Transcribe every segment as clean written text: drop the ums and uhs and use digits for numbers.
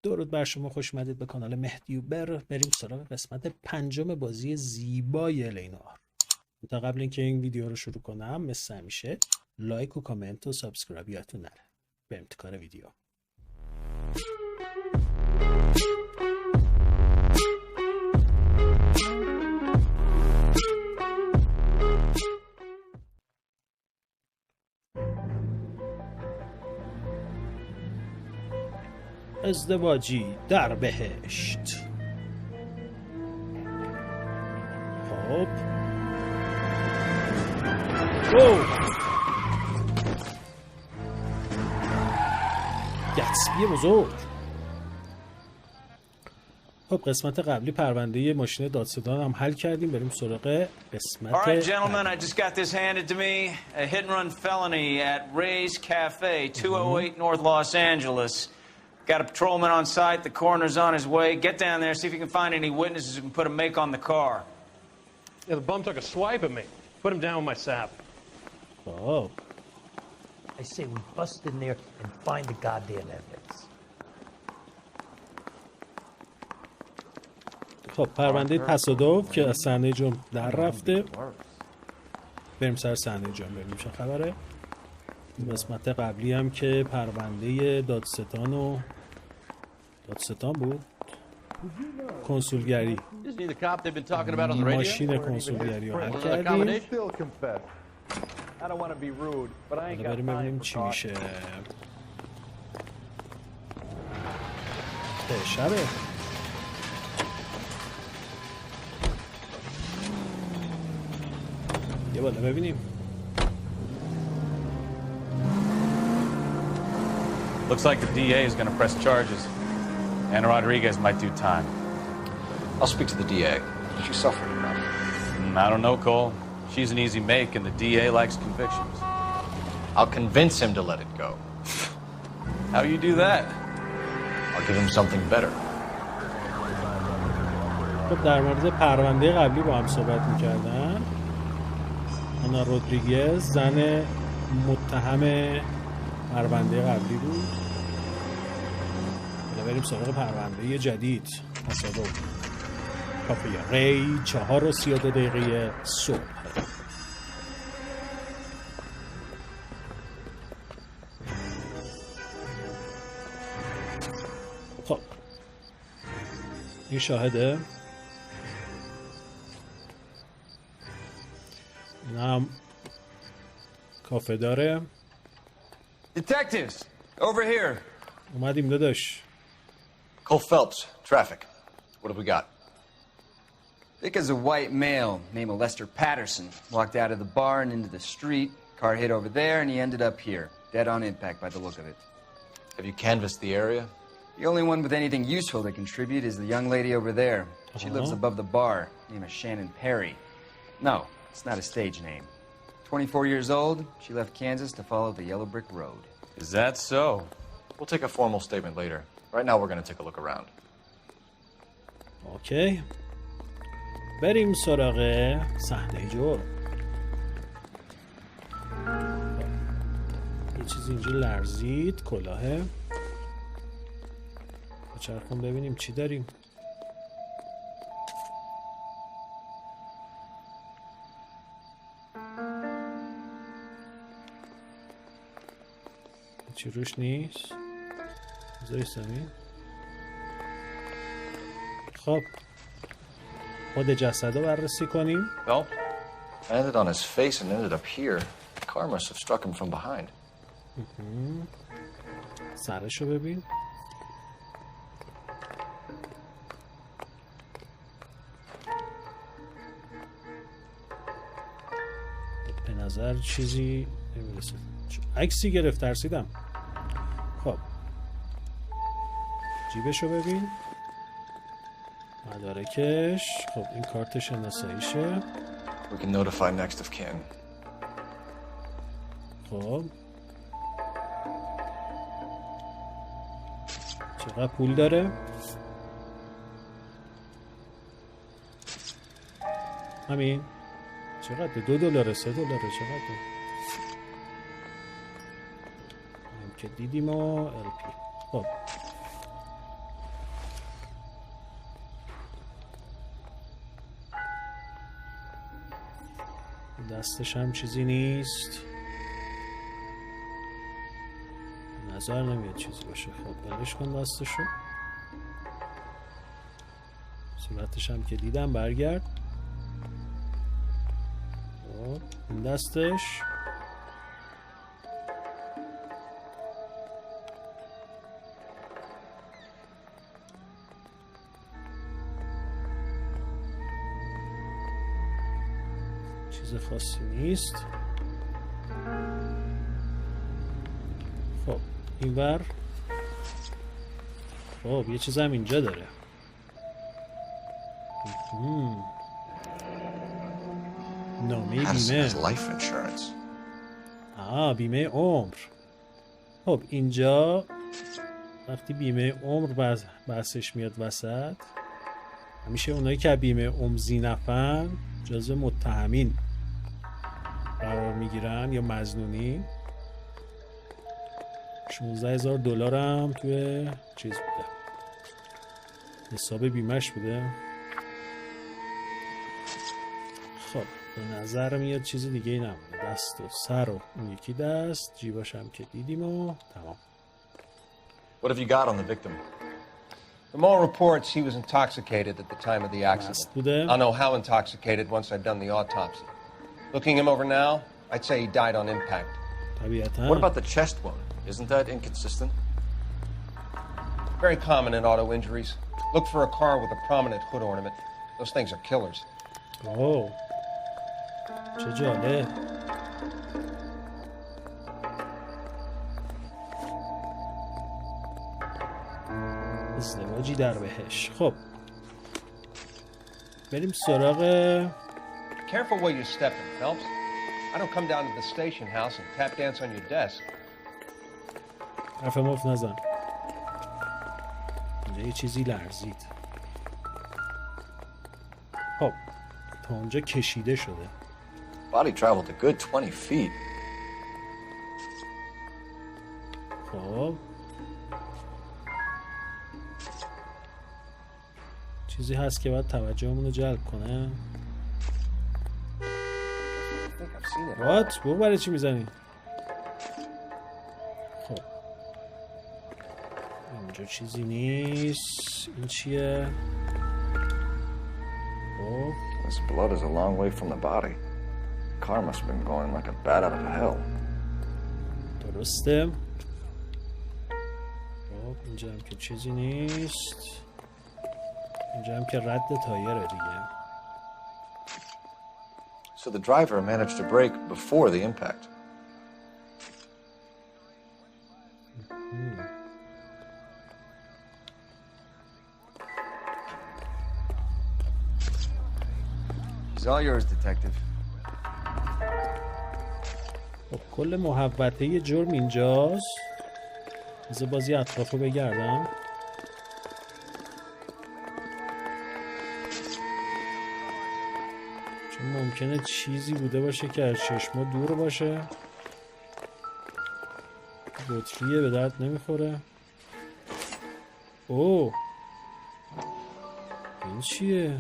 درود بر شما، خوش اومدید به کانال مهدیوبر. بریم سراغ قسمت پنجم بازی زیبای نوآر. تا قبل اینکه این ویدیو رو شروع کنم مثل همیشه لایک و کامنت و سابسکرایب یادتون نره. بریم تو کار ویدیو. ازدواجی در بهشت. خب گتسبی بزرگ. خب قسمت قبلی پرونده ماشین دادستان هم حل کردیم. بریم سراغ قسمت Alright, gentlemen, I just got this handed to me. A hit and run felony at Ray's Cafe, 208 North Los Angeles. Got a patrolman on site. The coroner's on his way. Get down there, see if you can find any witnesses who can put a make on the car. Yeah, the bum took a swipe at me. Put him down with my sap. Oh. I say we bust in there and find the goddamn evidence. خب پرونده تصادف که از صحنه جرم در رفته. بریم سر صحنه جرم ببینیم چه خبره. قسمت قبلی هم که پرونده دادستان بود، کنسولگری، ماشین کنسولگری رو حل کردیم. حالا بریم ببینیم چی میشه. شبه. یه بالا ببینیم. Looks like the DA is going to press charges. And Rodriguez might do time. I'll speak to the DA. She suffered enough. I don't know, Cole. She's an easy make, and the DA likes convictions. I'll convince him to let it go. How you do that? I'll give him something better. خب در مورد پرونده قبلی با هم صحبت می‌کردن. آنا رودریگز زن متهم پرونده قبلی بود. حالا بریم سراغ پرونده جدید. تصادف کافه ری 4:32 صبح. خب این شاهده. این هم کافه داره. Detectives, over here. اومدیم داداش. Cole Phelps, traffic. What have we got? Thick as a white male named Lester Patterson walked out of the bar and into the street. Car hit over there and he ended up here, dead on impact by the look of it. Have you canvassed the area? The only one with anything useful to contribute is the young lady over there. She lives above the bar, name is Shannon Perry. No, it's not a stage name. 24 years old, she left Kansas to follow the Yellow Brick Road. Is that so? We'll take a formal statement later. Right now we're going to take a look around. اوکی. بریم سراغ صحنه جرم. یه چیزی اینجا لرزید. کلاهه. بچرخون ببینیم چی داریم. چی روش نیست؟ بذاری زمین. خب خود جسد رو بررسی کنیم. Well, landed on his face and ended up here. The car must have struck him from behind. سرش رو ببین. به نظر چیزی نمیرسه. عکسی گرفت، ترسیدم. خب جیبشو ببین. مدارکش. خب این کارت شناساییشه. We can notify next of kin. خب چقدر پول داره؟ همین. چقدر؟ $2 $3 چقدر؟ که دیدیم و LP. خب دستش هم چیزی نیست. نظر نمیاد چیزی باشه. خب بلش کن دستشو. صورتش هم که دیدم. برگرد. خب این دستش. چیز خاصی نیست. خب اینور. خب یه چیز هم اینجا داره. نامه بیمه. بیمه عمر. خب اینجا وقتی بیمه عمر بحثش میاد وسط، همیشه اونایی که بیمه عمر زینفن جزو متهمین قرار میگیرن یا مظنونی. 16,000 هم توی چیز بوده، حساب بیمهش بوده. خب به نظر میاد چیز دیگه ای نمونه. دست و سر و اون یکی دست، جیباش هم که دیدیم و تمام. What have you got on the victim? From all reports, he was intoxicated at the time of the accident. مست بوده. I'll know how intoxicated once I've done the autopsy. Looking him over now, I'd say he died on impact. طبیعتاً. What about the chest wound? Isn't that inconsistent? Very common in auto injuries. Look for a car with a prominent hood ornament. Those things are killers. اوه چه جالب. ازدواجی در بهش. خب بریم سراغ. Careful where you step in, Phelps. I don't come down to the station house and tap dance on your desk. حرف مفت نزن. اینجا یه چیزی لرزید. خب تا اونجا کشیده شده. Body traveled a good 20 feet. خب چیزی هست که باید توجهمون رو جلب کنه. وات؟ بو برای چی میزنی؟ خب اینجا چیزی نیست. این چیه؟ خب This blood is a long way from the body. Car must have been going like a bat out of hell. درسته. خب اینجا هم که چیزی نیست. اینجا هم که رد تایره دیگه. So the driver managed to brake before the impact. He's all yours, detective. خب کل محوطه جرم اینجاست. بذار بازی اطراف رو بگردم. چون ممکنه چیزی بوده باشه که از چشما دور باشه. بطریه به درد نمیخوره. اوه این چیه؟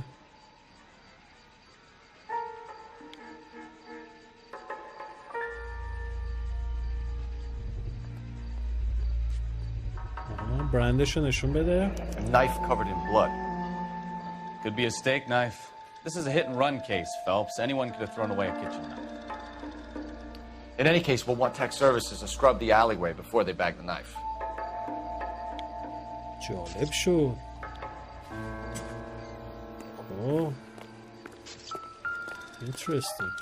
برندشو نشون بده. A knife covered in blood. Could be a steak knife. This is a hit-and-run case, Phelps. Anyone could have thrown away a kitchen knife. In any case, we'll want tech services to scrub the alleyway before they bag the knife. جالب شد. خب interesting.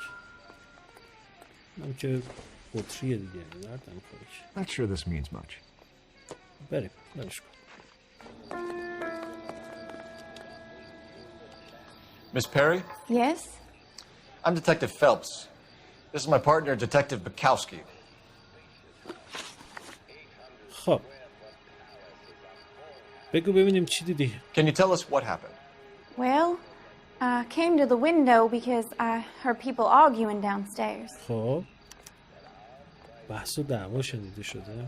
من که بطریه دیگه درد نمیخوره. Not sure this means much. بریم برش کن. Miss Perry? Yes? I'm Detective Phelps. This is my partner, Detective Bukowski. خب بگو ببینیم چی دیدی. Can you tell us what happened? Well, I came to the window because I heard people arguing downstairs. خب بحث و دعوا شنیده شده.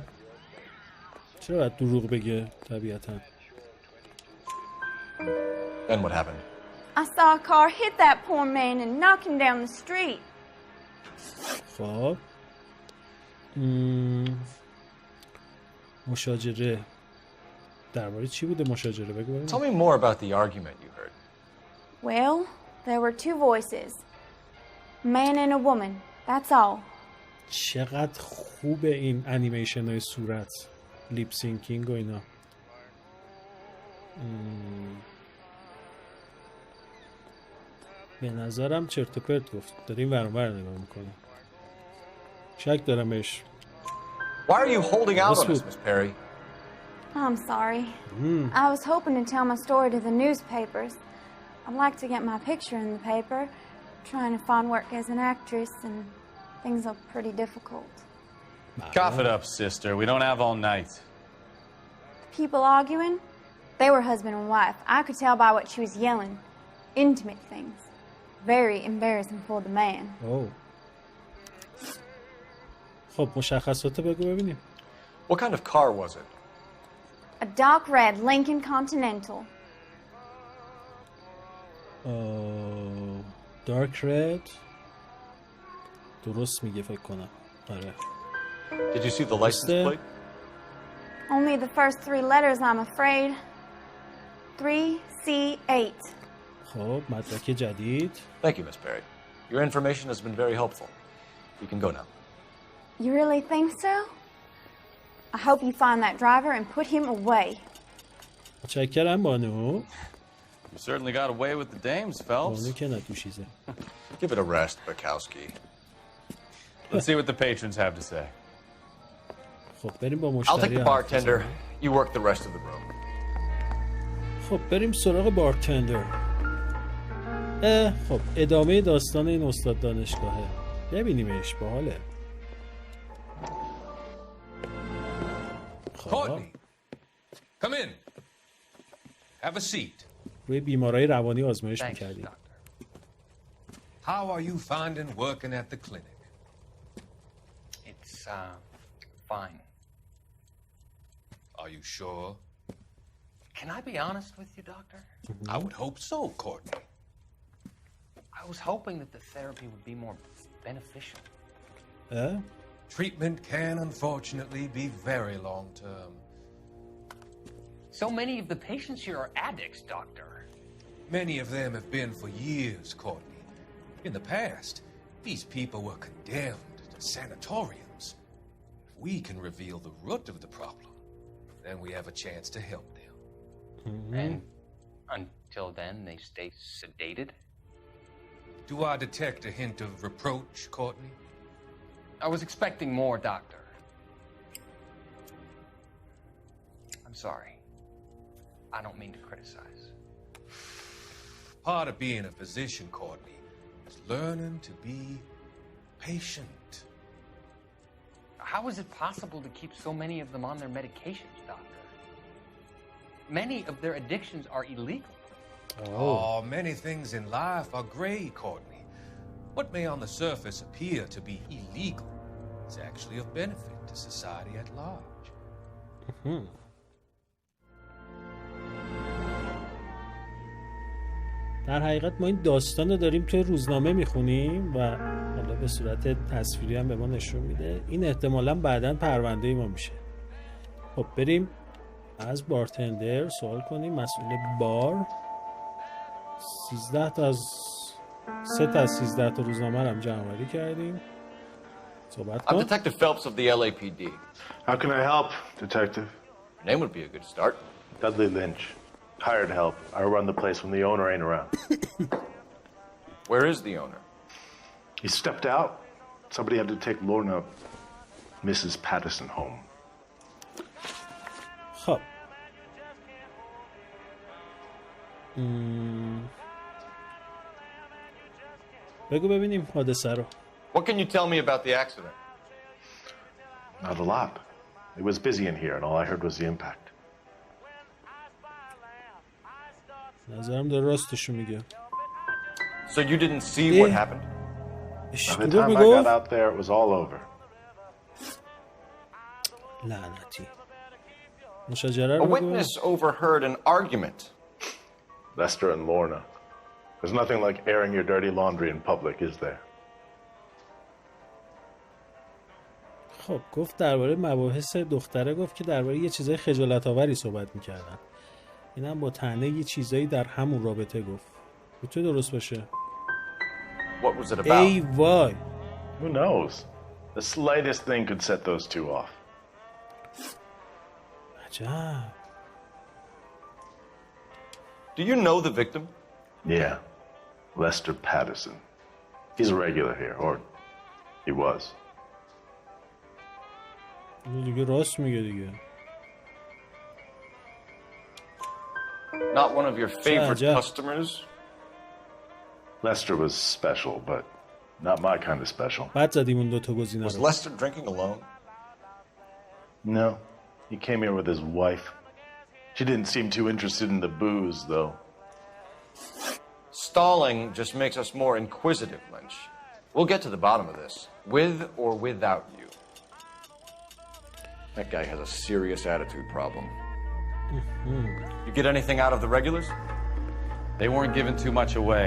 چرا باید دروغ بگه طبیعتا؟ Then what happened? I saw a car hit that poor man and knock him down the street. خب مشاجره درباره چی بوده مشاجره بگو ببینم. Tell me more about the argument you heard. Well, there were two voices. A man and a woman. That's all. چقدر خوبه این انیمیشن های صورت لیپ سینکینگ و اینا. به نظرم چرت و پرت گفت. داره این ور اون ور نگاه میکنه. شک دارم بهش. Why are you holding out on us, Miss Perry? I'm sorry. I was hoping to tell my story to the newspapers. I'd like to get my picture in the paper. Trying to find work as an actress, and things are pretty difficult. Cough it up, sister. We don't have all night. People arguing? They were husband and wife. I could tell by what she was yelling. Intimate things. Very embarrassing for the man. Oh. خب مشخصات بگو ببینیم. What kind of car was it? A dark red Lincoln Continental. Dark red. درست میگه فکر کنم. آره. Did you see the license plate? Only the first three letters, I'm afraid. 3C8. خب مدرک جدید. Thank you, Miss Perry. Your information has been very helpful. You can go now. You really think so? I hope you find that driver and put him away. متشکرم بانو. You certainly got away with the dames, Phelps. بانو که ندوشیزه. Give it a rest, Bukowski. Let's see what the patrons have to say. خب بریم با I'll take مشتری. the bartender. You work the rest of the room. خب بریم سراغ بارتندر. خب ادامه داستان این استاد دانشگاهه. ببینیمش باحاله. Courtney, come in. Have a seat. روی بیمارای روانی آزمایش می‌کردیم. How are you finding working at the clinic? It's, fine. Are you sure? Can I be honest with you, Doctor? I would hope so, Courtney. I was hoping that the therapy would be more beneficial. Treatment can unfortunately be very long-term. So many of the patients here are addicts, Doctor. Many of them have been for years, Courtney. In the past, these people were condemned to sanatoriums. If we can reveal the root of the problem, then we have a chance to help them. And until then, they stay sedated? Do I detect a hint of reproach, Courtney? I was expecting more, Doctor. I'm sorry. I don't mean to criticize. Part of being a physician, Courtney, is learning to be patient. How is it possible to keep so many of them on their medications, Doctor? Many of their addictions are illegal. Oh, many things in life are gray, Courtney. What may on the surface appear to be illegal is actually of benefit to society at large. در حقیقت ما این داستان رو داریم توی روزنامه میخونیم و حالا به صورت تصویری هم به ما نشون میده. این احتمالاً بعداً پرونده ما میشه. خب بریم از بارتندر سوال کنیم. مسئول بار 13 تا از 3 تا از 13 تا روزنامه رو هم جمع‌آوری کردیم. صحبت I'm کن. Detective Phelps of the LAPD. How can I help, Detective? Your name would be a good start. Dudley Lynch. Hired help. I run the place when the owner ain't around. Where is the owner? He stepped out. Somebody had to take Lorna, Mrs. Patterson, home. خب بگو ببینیم حادثه رو. What can you tell me about the accident? Not a lot. It was busy in here, and all I heard was the impact. نظرم داره راستشو میگه. So you didn't see what happened? By the time I got out there, it was all over. لعنتی. مشاجره A رو بگو. witness overheard an argument. Lester and Lorna. There's nothing like airing your dirty laundry in public, is there? خب گفت درباره مباحث دختره، گفت که درباره یه چیزای خجالت آوری صحبت میکردن. اینم با طعنه یه چیزایی در همون رابطه گفت. میتونه درست باشه. What was it about? ای وای. Who knows? The slightest thing could set those two off. عجب. Do you know the victim? Yeah. Lester Patterson. He's a regular here, or he was. دیگه راست میگه دیگه. Not one of your favorite yeah. customers? Lester was special, but not my kind of special. بعد زدیم اون دوتا گزینه Was رو. Lester drinking alone? No. He came here with his wife. She didn't seem too interested in the booze, though. Stalling just makes us more inquisitive, Lynch. We'll get to the bottom of this, with or without you. That guy has a serious attitude problem. You get anything out of the regulars? They weren't giving too much away.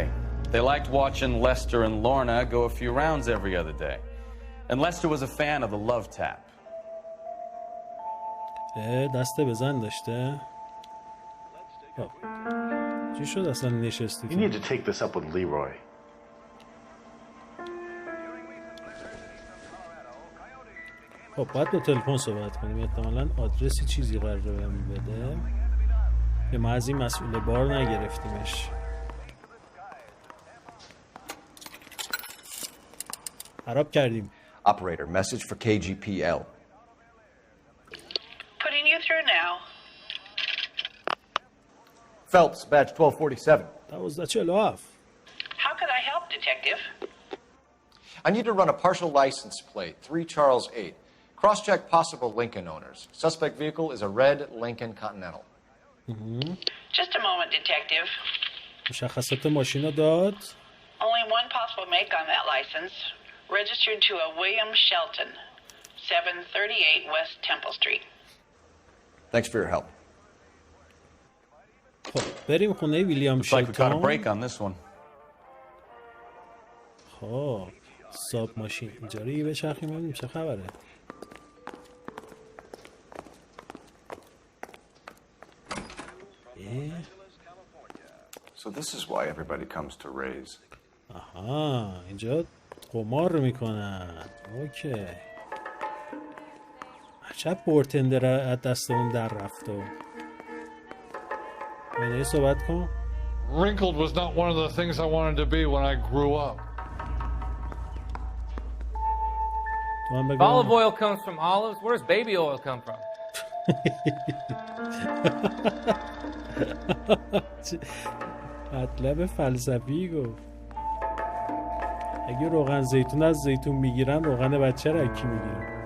They liked watching Lester and Lorna go a few rounds every other day. And Lester was a fan of the love tap. دست بزن داشته. چی شد اصلا نشستی؟ You need to take this up with Leroy. خب باید با تلفن صحبت کنیم. احتمالاً آدرسی چیزی قراره بهم بده که ما از این مسئول بار نگرفتیمش. خراب کردیم. Operator, message for KGPL. Putting you through now. Phelps, badge 1247. 1247. How could I help, Detective? I need to run a partial license plate, 3 Charles 8. Cross-check possible Lincoln owners. Suspect vehicle is a red Lincoln Continental. Just a moment, Detective. مشخصات ماشین رو داد. Only one possible make on that license. Registered to a William Shelton, 738 West Temple Street. Thanks for your help. خب بریم خونه ویلیام Looks like we caught a شلتون. break on this one. خب ساب ماشین اینجا رو یه بچرخیم ببینیم چه خبره. So this is why everybody comes to Ray's. آها اینجا قمار میکنن. اوکی. عجب بورتندر از دستمون در رفت و بینه صحبت کن. Wrinkled was not one of the things I wanted to be when I grew up. تو هم بگو. Olive oil comes from olives. Where does baby oil come from? مطلب فلسفی گفت. اگه روغن زیتون از زیتون میگیرن روغن بچه را کی میگیرن؟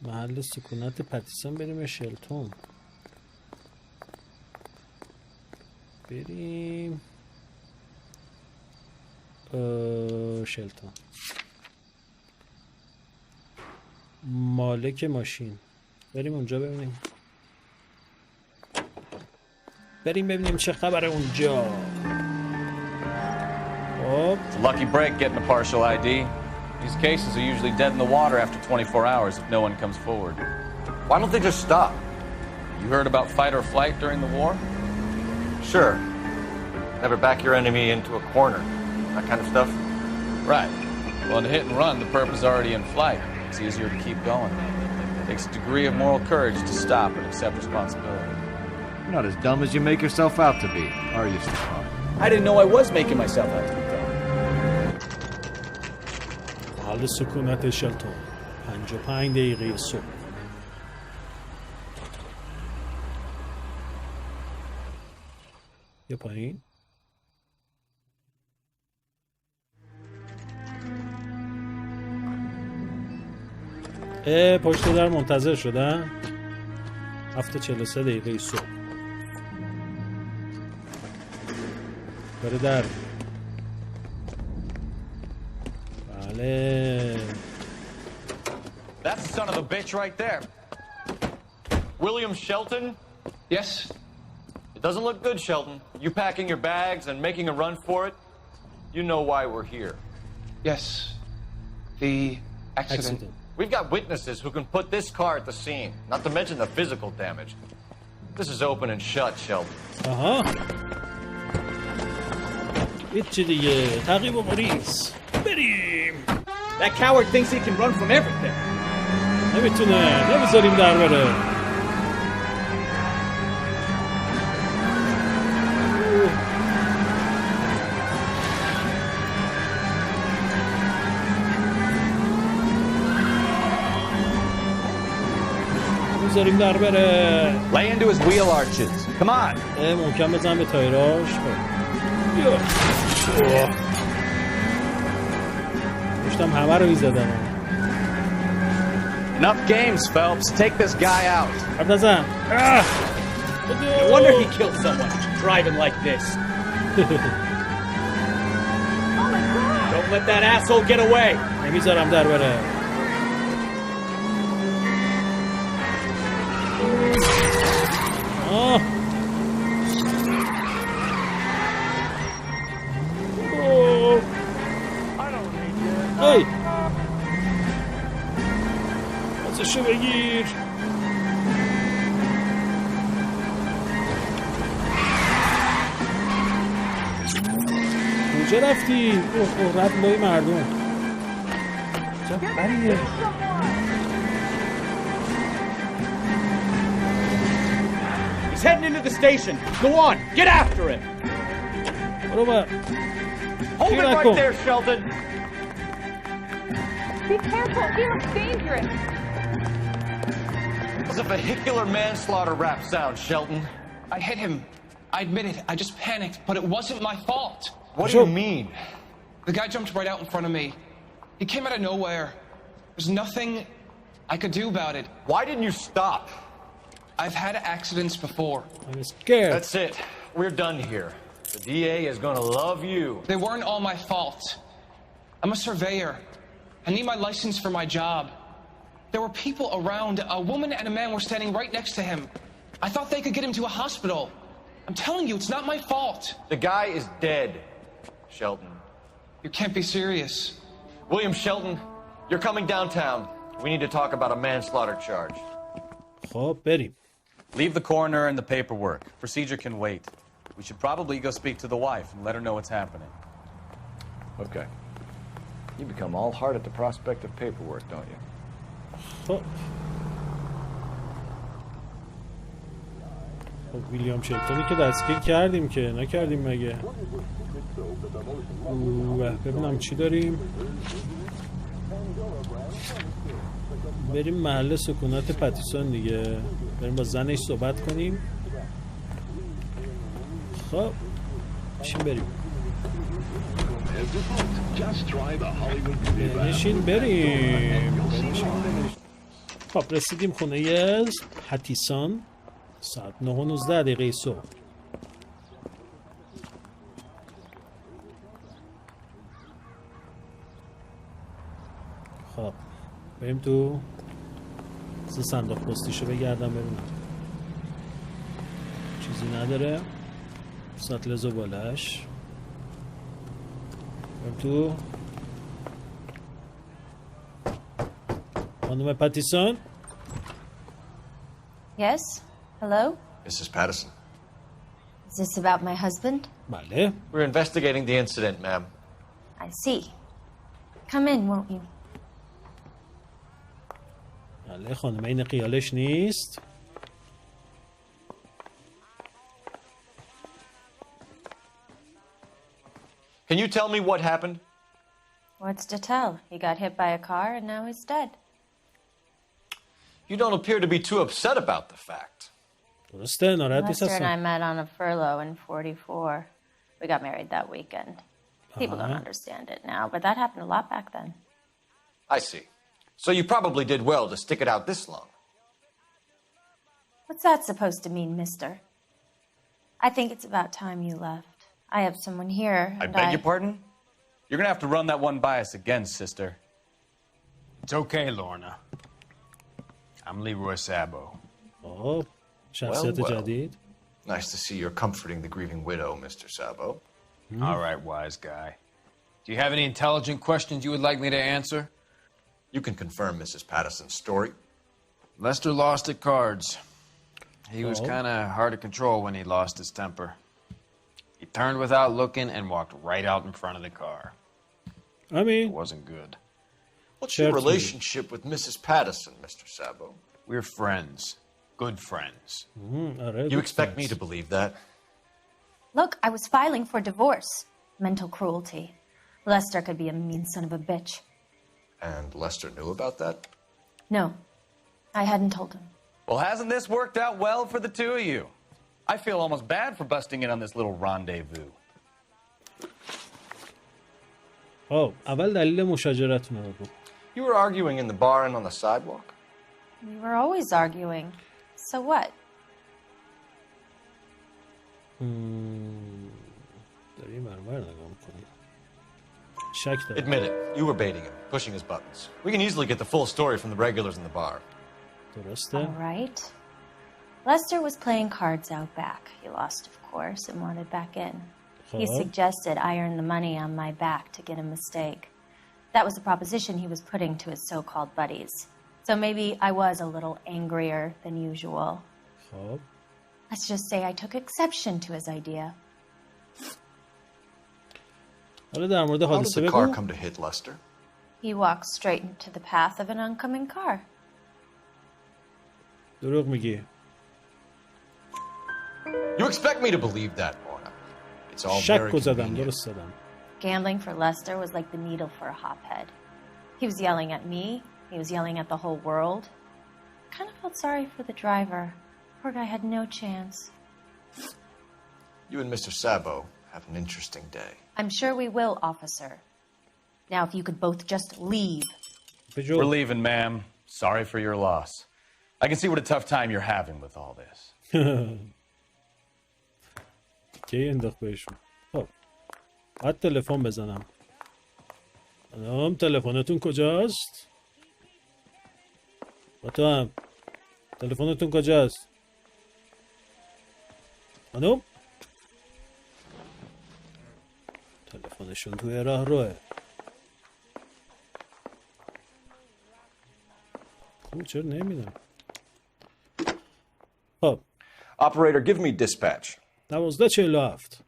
محل سکونت پتیسون بریم شلتون. بریم شلتون. مالک ماشین. بریم اونجا ببینیم. بریم ببینیم چه خبره اونجا. It's a lucky break getting a partial ID. These cases are usually dead in the water after 24 hours if no one comes forward. Why don't they just stop? You heard about fight or flight during the war? Sure. Never back your enemy into a corner. That kind of stuff? Right. Well, in a hit and run, the perp is already in flight. It's easier to keep going. It takes a degree of moral courage to stop and accept responsibility. You're not as dumb as you make yourself out to be, are you, Stefan? I didn't know I was making myself out to be dumb. حال سکونت شلتون 55 دقیقه صبح. یه پایین پشت در منتظر شدن 7:43 دقیقه صبح. بره در. بله. That's the son of a bitch right there. William Shelton? Yes? It doesn't look good, Shelton. You packing your bags and making a run for it? You know why we're here. Yes. The Accident. We've got witnesses who can put this car at the scene, not to mention the physical damage. This is open and shut, Sheldon. هیچی دیگه. تعقیب و گریز. بریم. That coward thinks he can run from everything. نمیتونه. نمیذاریم در بره. نمیذاریم در بره. Lay into his wheel arches. Come on. محکم بزن به تایراش. داشتم همه رو میزدم. Enough games, Phelps. Take this guy out. حرف نزن. No wonder he killed someone driving like this. Don't let that asshole get away. نمیذارم در بره. هی ازشو بگیر. کجا رفتی؟ اوه رد لای مردم. چه بریه؟ He's heading into the station. Go on, get after him. برو بر. Hold it right there, Sheldon. Be careful, he looks dangerous. It was a vehicular manslaughter rap sound, Sheldon. I hit him. I admit it. I just panicked, but it wasn't my fault. What do you mean? The guy jumped right out in front of me. He came out of nowhere. There's nothing I could do about it. Why didn't you stop? I've had accidents before. I'm scared. That's it. We're done here. The DA is gonna love you. They weren't all my fault. I'm a surveyor. I need my license for my job. There were people around. A woman and a man were standing right next to him. I thought they could get him to a hospital. I'm telling you, it's not my fault. The guy is dead, Sheldon. You can't be serious. William Shelton, you're coming downtown. We need to talk about a manslaughter charge. خب بریم. Leave the coroner and the paperwork. Procedure can wait. We should probably go speak to the wife and let her know what's happening. Okay. You become all heart at the prospect of paperwork, don't you? خب ویلیام شلتونی که دستگیر کردیم که نکردیم مگه. ببینم چی داریم. بریم محل سکونت پاتیسون دیگه. بریم با زنش صحبت کنیم. خب بریم. بنشین بریم. خب رسیدیم خونه پاتیسون. ساعت 9:19 صبح. خب بریم تو. صندوق پستیشو بگردم ببینم چیزی نداره. سطل زبالش. بریم تو. خانم پاتیسون. Yes? Hello? Mrs. Patterson. Is this about my husband? بله. We're investigating the incident, ma'am. I see. Come in, won't you? بله خانم این خیالش نیست. Can you tell me what happened? What's to tell? He got hit by a car and now he's dead. You don't appear to be too upset about the fact. درسته ناراحت نیست Lester and I اصلا. met on a furlough in 44. We got married that weekend. People don't understand it now, but that happened a lot back then. I see. So you probably did well to stick it out this long. What's that supposed to mean, mister? I think it's about time you left. I have someone here. I beg your pardon? You're gonna have to run that one by us again, sister. It's okay, Lorna. I'm Leroy Sabo. Oh, شخصیت جدید. Nice to see you're comforting the grieving widow, Mr. Sabo. All right, wise guy. Do you have any intelligent questions you would like me to answer? You can confirm Mrs. Patterson's story. Lester lost at cards. He was Oh. kind of hard to control when he lost his temper. He turned without looking and walked right out in front of the car. I mean, It wasn't good. What's your Certainly. relationship with Mrs. Patterson, Mr. Sabo? We're friends. Good friends. آره You good expect me friends. to believe that? Look, I was filing for divorce. Mental cruelty. Lester could be a mean son of a bitch. And Lester knew about that? No, I hadn't told him. Well, hasn't this worked out well for the two of you? I feel almost bad for busting in on this little rendezvous. خب اول دلیل مشاجرتون رو بگو. You were arguing in the bar and on the sidewalk? We were always arguing. So what? داری مرمر نگاه میکنی. شک دارم. Admit it. You were baiting him, pushing his buttons. We can easily get the full story from the regulars in the bar. درسته؟ All right. Lester was playing cards out back. He lost, of course, and wanted back in. He خب. suggested I earn the money on my back to get a mistake. That was the proposition he was putting to his so-called buddies. So maybe I was a little angrier than usual. خب. Let's just say I took exception to his idea. حالا در مورد How did حادثه the car بگو. come to hit Lester? He walked straight into the path of an oncoming car. دروغ میگی. You expect me to believe that, Lorna? It's all very شک زدم convenient. درست زدم. Gambling for Lester was like the needle for a hotbed. He was yelling at me. He was yelling at the whole world. I kind of felt sorry for the driver. Poor guy had no chance. You and Mr. Sabo have an interesting day. I'm sure we will, officer. Now, if you could both just leave. We're leaving, ma'am. Sorry for your loss. I can see what a tough time you're having with all this. کی انداخت بهشون. خب باید تلفن بزنم. خانم تلفنتون کجاست؟ با تو هم تلفنتون کجاست؟ خانم تلفنشون توی راه روه. چرا نمیدم. خب Operator, give me dispatch. 12:47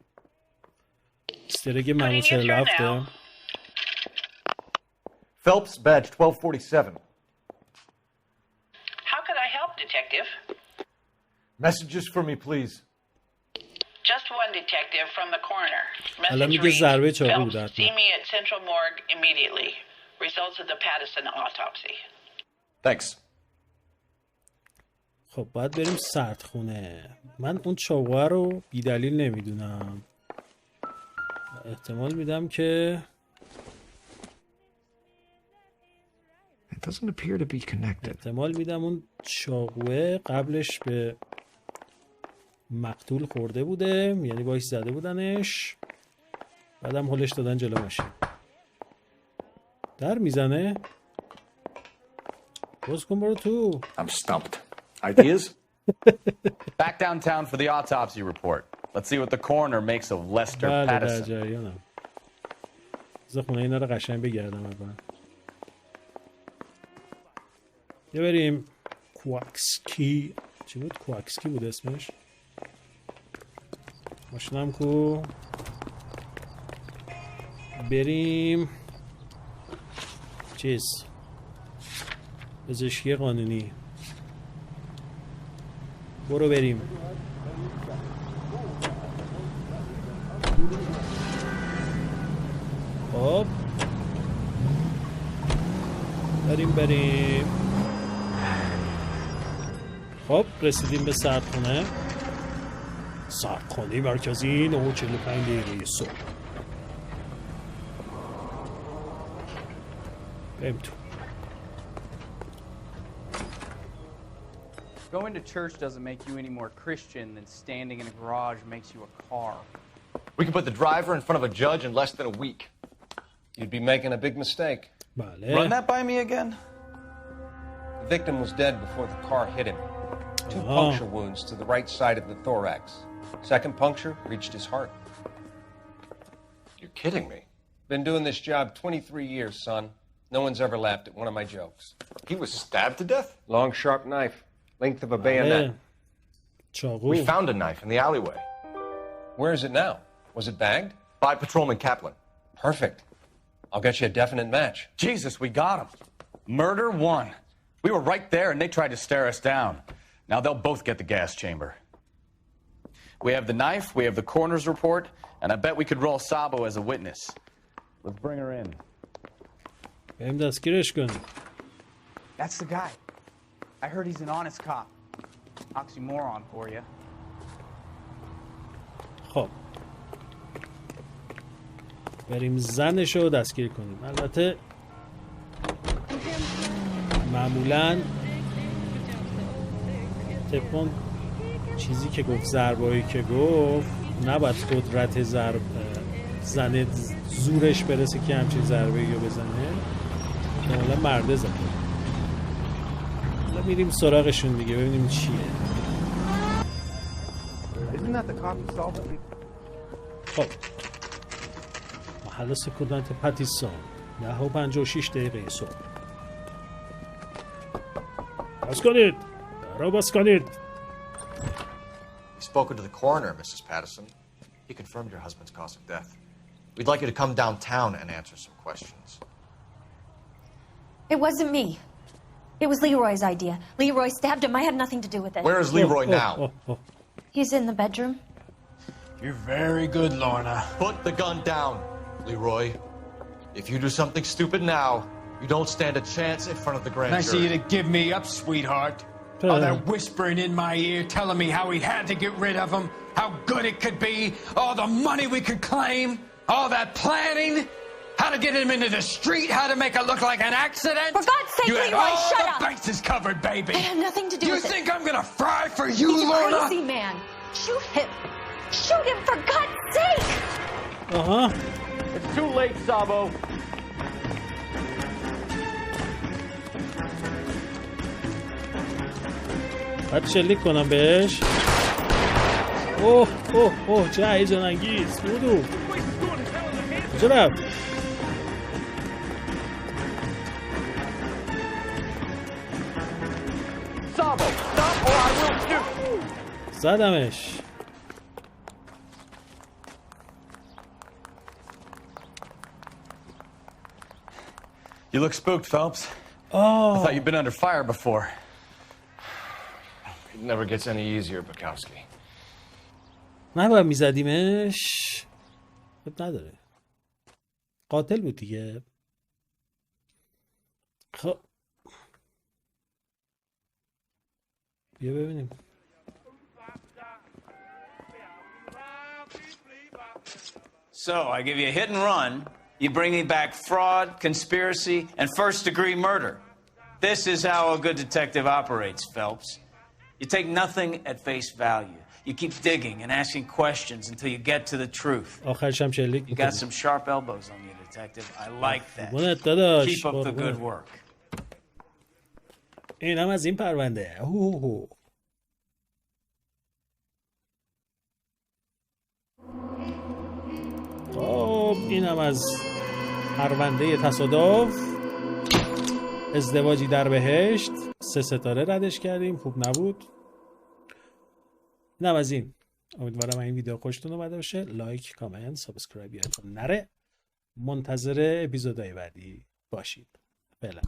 استرگ معمول 47 Phelps, badge 1247. How could I help, Detective? Messages for me, please. Just one detective from the coroner. الان Message میگه ضربه reads, چاقو بود Phelps, حتما. see me at Central Morgue immediately. Results of the Patterson autopsy. Thanks. خب باید بریم سردخونه. من اون چاقوه رو بی دلیل نمیدونم. احتمال میدم که It doesn't appear to be connected. احتمال میدم اون چاقوه قبلش به مقتول خورده بوده، یعنی باش زده بودنش، بعدم هلش دادن جلو ماشین. در میزنه. باز کن برو تو. I'm stumped. Ideas? Back downtown for the autopsy report. Let's see what the coroner makes of Lester بله در Patterson. جریانم. بذار خونه اینا رو قشنگ بگردم اول. یه بریم کواکسکی. چی بود؟ کواکسکی بود اسمش. ماشینم کو. بریم چیز پزشکی قانونی. برو بریم. خب بریم. خب رسیدیم به سردخونه. سردخونه مرکزی 9:45 دقیقه صبح. بریم تو. Going to church doesn't make you any more Christian than standing in a garage makes you a car. We can put the driver in front of a judge in less than a week. You'd be making a big mistake. بله. Run that by me again? The victim was dead before the car hit him. 2 puncture wounds to the right side of the thorax. Second puncture reached his heart. You're kidding me. Been doing this job 23 years, son. No one's ever laughed at one of my jokes. He was stabbed to death? Long, sharp knife, length of a bayonet. We found a knife in the alleyway. Where is it now? Was it bagged? By Patrolman Kaplan. Perfect. I'll get you a definite match. Jesus, we got him. Murder one. We were right there and they tried to stare us down. Now they'll both get the gas chamber. We have the knife, we have the coroner's report, and I bet we could roll Sabo as a witness. Let's bring her in. That's the guy. I heard he's an honest cop. Oxymoron for you. خب بریم زنش رو دستگیر کنیم. البته معمولا طبق چیزی که گفت، ضربایی که گفت، نباید قدرت زن زورش برسه که همچین ضربه‌ای رو بزنه. معمولا مرده زنه. حالا میریم سراغشون دیگه ببینیم چیه. خب محل سکونت پاتیسون 10:56 صبح. باز کنید، درو باز کنید. We've spoken to the coroner, Mrs. Patterson. He confirmed your husband's cause of death. We'd like you to come downtown and answer some questions. It wasn't me. It was Leroy's idea. Leroy stabbed him. I had nothing to do with it. Where is Leroy now? He's in the bedroom. You're very good, Lorna. Put the gun down, Leroy. If you do something stupid now, you don't stand a chance in front of the grand jury. Nice of you to give me up, sweetheart. Oh, they're whispering in my ear, telling me how we had to get rid of him, how good it could be, all the money we could claim, all that planning, how to get him into the street, how to make it look like an accident. For God's sake, you Leroy, had all shut the up! bases covered, baby. I had nothing to do with it. You think I'm gonna fry for you, He's Lorna? a crazy man. Shoot him! Shoot him, for God's sake! It's too late, Sabo. باید شلیک کنم بهش. اوه اوه اوه چه هیجان انگیز. بودو کجا رفت؟ Sabo, stop or I will shoot. زدمش. You look spooked, Phelps. Oh. I thought you'd been under fire before. It never gets any easier, Bukowski. نباید میزدیمش. خب نداره. قاتل بود دیگه. خب بیا ببینیم. So, I give you a hit and run. You bring me back fraud, conspiracy, and first-degree murder. This is how a good detective operates, Phelps. You take nothing at face value. You keep digging and asking questions until you get to the truth. You got some sharp elbows on you, detective. I like that. Keep up the good work. اینم از این پرونده. خب اینم از پرونده تصادف. ازدواجی در بهشت. 3 ستاره ردش کردیم. خوب نبود. اینم از این. امیدوارم این ویدیو خوشتون اومده باشه. لایک، کامنت، سابسکرایب یادتون نره. منتظر اپیزودهای بعدی باشید. فعلا.